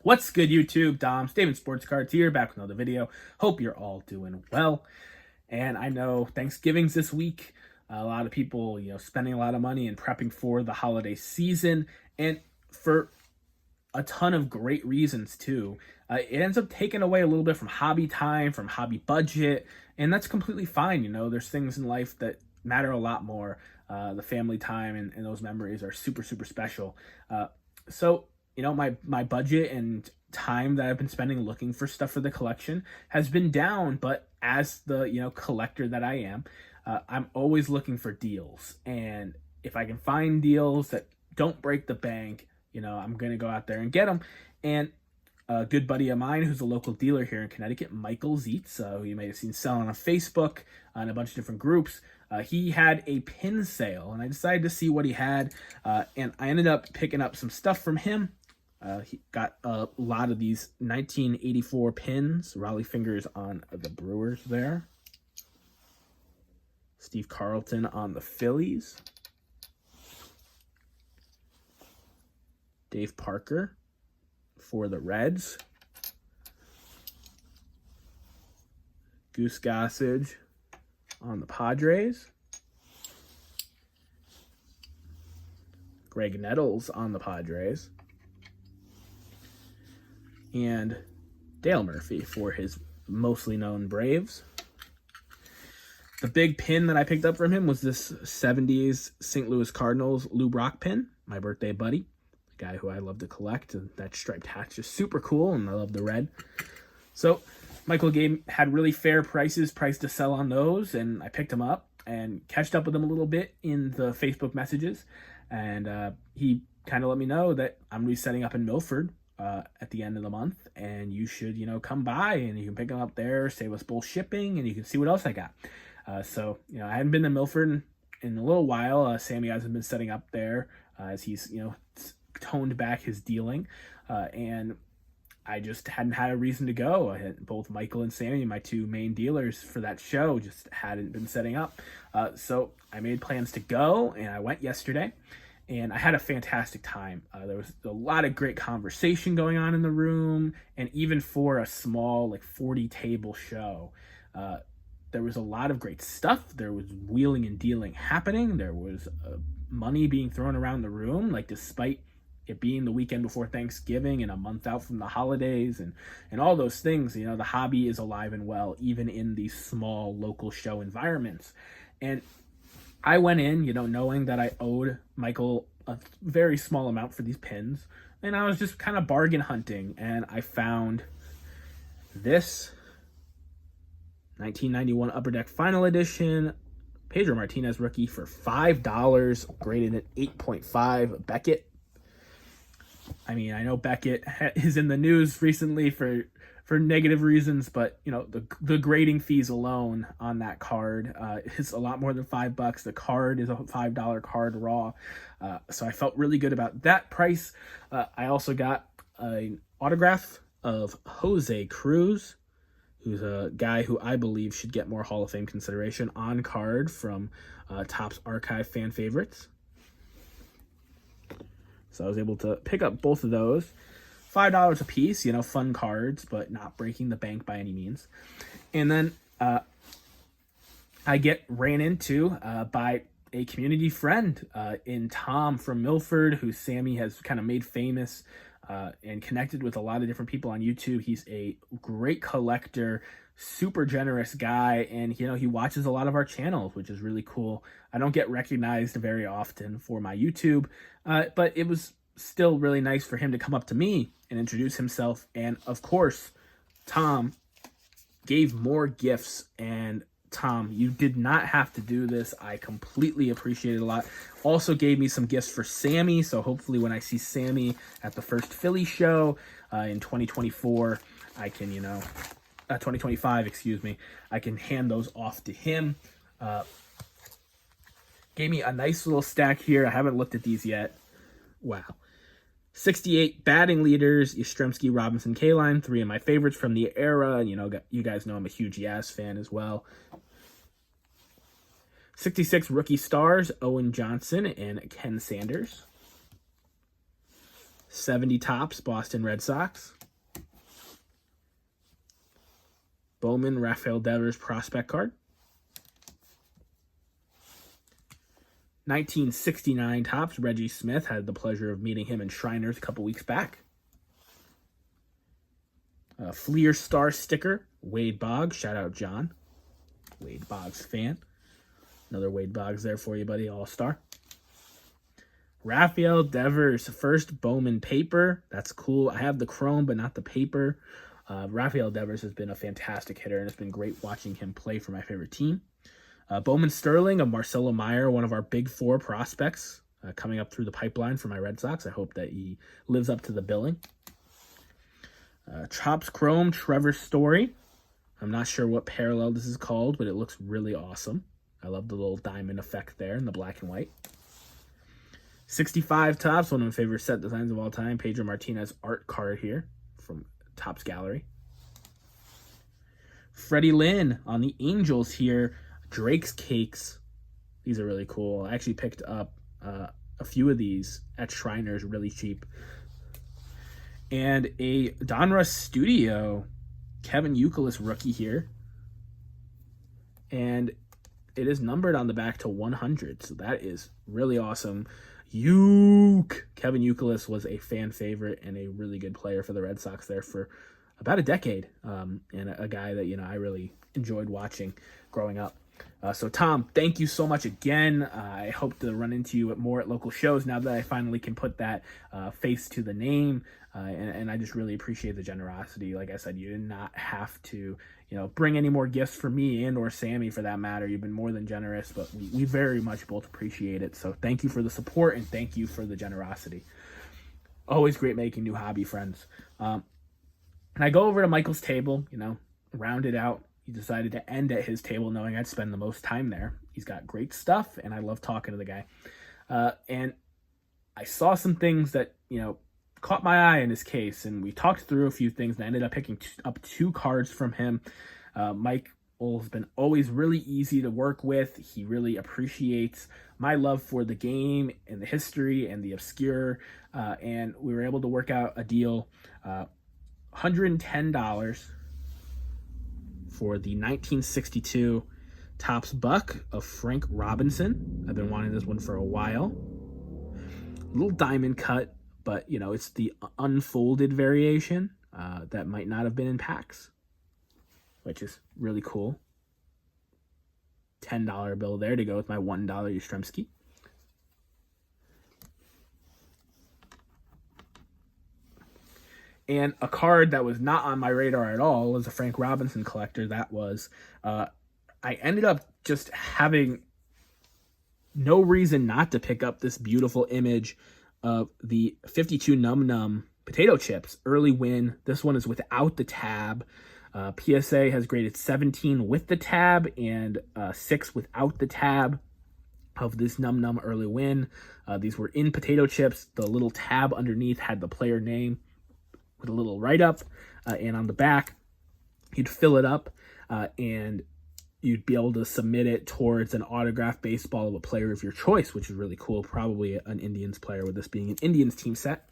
What's good, YouTube? Dom, David Sports Cards here, back with another video. Hope you're all doing well. And I know Thanksgiving's this week. A lot of people, spending a lot of money and prepping for the holiday season, and for a ton of great reasons too. It ends up taking away a little bit from hobby time, from hobby budget, and that's completely fine. There's things in life that matter a lot more. The family time and those memories are super, super special. So my budget and time that I've been spending looking for stuff for the collection has been down, but as the collector that I am, I'm always looking for deals. And if I can find deals that don't break the bank, I'm going to go out there and get them. And a good buddy of mine who's a local dealer here in Connecticut, Michael Zietz, who you may have seen selling on Facebook on a bunch of different groups, he had a pin sale, and I decided to see what he had, and I ended up picking up some stuff from him. He got a lot of these 1984 pins, Raleigh fingers on the Brewers there. Steve Carlton on the Phillies. Dave Parker for the Reds. Goose Gossage on the Padres. Greg Nettles on the Padres. And Dale Murphy for his mostly known Braves. The big pin that I picked up from him was this 70s St. Louis Cardinals Lou Brock pin, my birthday buddy, the guy who I love to collect. And that striped hat's just super cool, and I love the red. So Michael had really fair prices, price to sell on those, and I picked them up and catched up with him a little bit in the Facebook messages. And he kind of let me know that I'm going to be setting up in Milford at the end of the month, and you should, come by and you can pick them up there, save us both shipping, and you can see what else I got. So I hadn't been to Milford in a little while. Sammy hasn't been setting up there as he's, toned back his dealing. And I just hadn't had a reason to go. Both Michael and Sammy, my two main dealers for that show, just hadn't been setting up. So I made plans to go, and I went yesterday. And I had a fantastic time. There was a lot of great conversation going on in the room. And even for a small, 40-table show, there was a lot of great stuff. There was wheeling and dealing happening. There was money being thrown around the room, despite it being the weekend before Thanksgiving and a month out from the holidays and all those things. The hobby is alive and well, even in these small local show environments. And I went in, knowing that I owed Michael a very small amount for these pins, and I was just kind of bargain hunting, and I found this 1991 Upper Deck Final Edition Pedro Martinez rookie for $5, graded at 8.5 Beckett. I mean, I know Beckett is in the news recently for negative reasons, but the grading fees alone on that card is a lot more than $5. The card is a $5 card raw, so I felt really good about that price. I also got an autograph of Jose Cruz, who's a guy who I believe should get more Hall of Fame consideration, on card from Topps Archive Fan Favorites. So I was able to pick up both of those. $5 a piece, fun cards, but not breaking the bank by any means. And then I ran into by a community friend in Tom from Milford, who Sammy has kind of made famous and connected with a lot of different people on YouTube. He's a great collector, super generous guy, and he watches a lot of our channels, which is really cool. I don't get recognized very often for my YouTube, but it was still really nice for him to come up to me and introduce himself. And of course, Tom gave more gifts. And Tom, you did not have to do this. I completely appreciate it a lot. Also gave me some gifts for Sammy, so hopefully when I see Sammy at the first Philly show in 2024, I can 2025, excuse me, I can hand those off to him. Gave me a nice little stack here. I haven't looked at these yet. Wow. 68 batting leaders, Yastrzemski, Robinson, Kaline, three of my favorites from the era. And, you guys know I'm a huge Yaz fan as well. 66 rookie stars, Owen Johnson and Ken Sanders. 70 tops, Boston Red Sox. Bowman Rafael Devers prospect card. 1969 Topps Reggie Smith. Had the pleasure of meeting him in Shriners a couple weeks back. Fleer Star sticker. Wade Boggs. Shout out John. Wade Boggs fan. Another Wade Boggs there for you, buddy. All-star. Rafael Devers first Bowman paper. That's cool. I have the chrome, but not the paper. Rafael Devers has been a fantastic hitter, and it's been great watching him play for my favorite team. Bowman Sterling of Marcelo Meyer, one of our big four prospects coming up through the pipeline for my Red Sox. I hope that he lives up to the billing. Topps Chrome Trevor Story. I'm not sure what parallel this is called, but it looks really awesome. I love the little diamond effect there in the black and white. 65 Topps, one of my favorite set designs of all time. Pedro Martinez art card here from Topps Gallery. Freddie Lynn on the Angels here. Drake's Cakes. These are really cool. I actually picked up a few of these at Shriners really cheap. And a Donruss Studio Kevin Youkilis rookie here. And it is numbered on the back to 100. So that is really awesome. Kevin Youkilis was a fan favorite and a really good player for the Red Sox there for about a decade. And a guy that, I really enjoyed watching growing up. So Tom, thank you so much again. I hope to run into you more at local shows now that I finally can put that face to the name. And I just really appreciate the generosity. Like I said, you did not have to, bring any more gifts for me and or Sammy for that matter. You've been more than generous, but we very much both appreciate it. So thank you for the support and thank you for the generosity. Always great making new hobby friends. And I go over to Michael's table, round it out. He decided to end at his table knowing I'd spend the most time there. He's got great stuff, and I love talking to the guy. And I saw some things that, caught my eye in his case, and we talked through a few things, and I ended up picking up two cards from him. Mike has been always really easy to work with. He really appreciates my love for the game and the history and the obscure, and we were able to work out a deal. $110 for the 1962 Topps Buck of Frank Robinson. I've been wanting this one for a while. A little diamond cut, but, it's the unfolded variation that might not have been in packs, which is really cool. $10 bill there to go with my $1 Yastrzemski. And a card that was not on my radar at all as a Frank Robinson collector, that was, I ended up just having no reason not to pick up this beautiful image of the 52 Num Num potato chips, early Wynn. This one is without the tab. PSA has graded 17 with the tab and 6 without the tab of this Num Num early Wynn. These were in potato chips. The little tab underneath had the player name with a little write-up, and on the back, you'd fill it up, and you'd be able to submit it towards an autographed baseball of a player of your choice, which is really cool, probably an Indians player, with this being an Indians team set.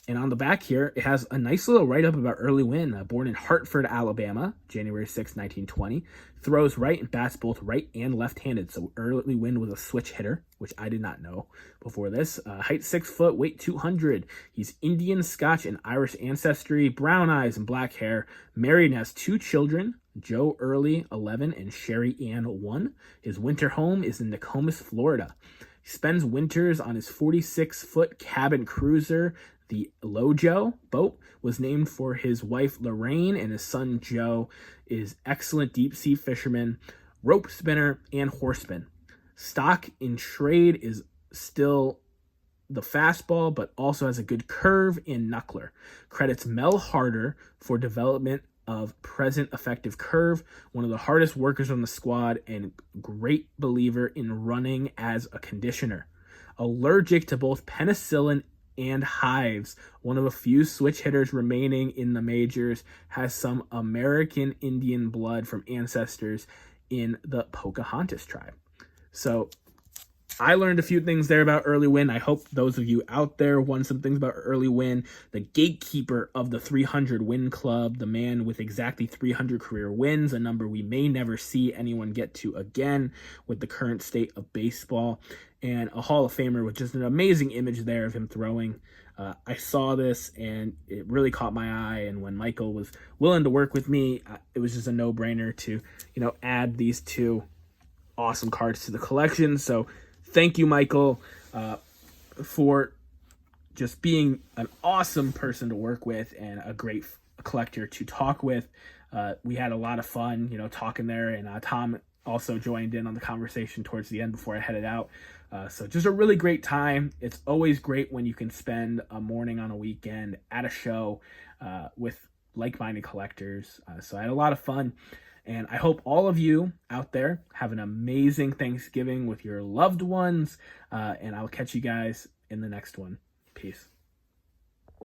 And on the back here, it has a nice little write-up about early Wynn. Born in Hartford, Alabama, January 6, 1920. Throws right and bats both right and left-handed. So early Wynn was a switch hitter, which I did not know before this. Height 6 foot, weight 200. He's Indian, Scotch, and Irish ancestry. Brown eyes and black hair. Married and has 2 children. Joe Early, 11, and Sherry Ann, 1. His winter home is in Nokomis, Florida. He spends winters on his 46-foot cabin cruiser. The Lojo boat was named for his wife Lorraine, and his son Joe is excellent deep-sea fisherman, rope spinner, and horseman. Stock in trade is still the fastball, but also has a good curve and knuckler. Credits Mel Harder for development of present effective curve, one of the hardest workers on the squad, and great believer in running as a conditioner. Allergic to both penicillin and hives, one of a few switch hitters remaining in the majors, has some American Indian blood from ancestors in the Pocahontas tribe. So I learned a few things there about early Wynn. I hope those of you out there won some things about early Wynn. The gatekeeper of the 300 win club, the man with exactly 300 career wins, a number we may never see anyone get to again with the current state of baseball, and a Hall of Famer with just an amazing image there of him throwing. I saw this and it really caught my eye, and when Michael was willing to work with me, it was just a no-brainer to, add these two awesome cards to the collection. So thank you, Michael, for just being an awesome person to work with and a great collector to talk with. We had a lot of fun, talking there, and Tom also joined in on the conversation towards the end before I headed out. So just a really great time. It's always great when you can spend a morning on a weekend at a show with like-minded collectors. So I had a lot of fun. And I hope all of you out there have an amazing Thanksgiving with your loved ones. And I'll catch you guys in the next one. Peace.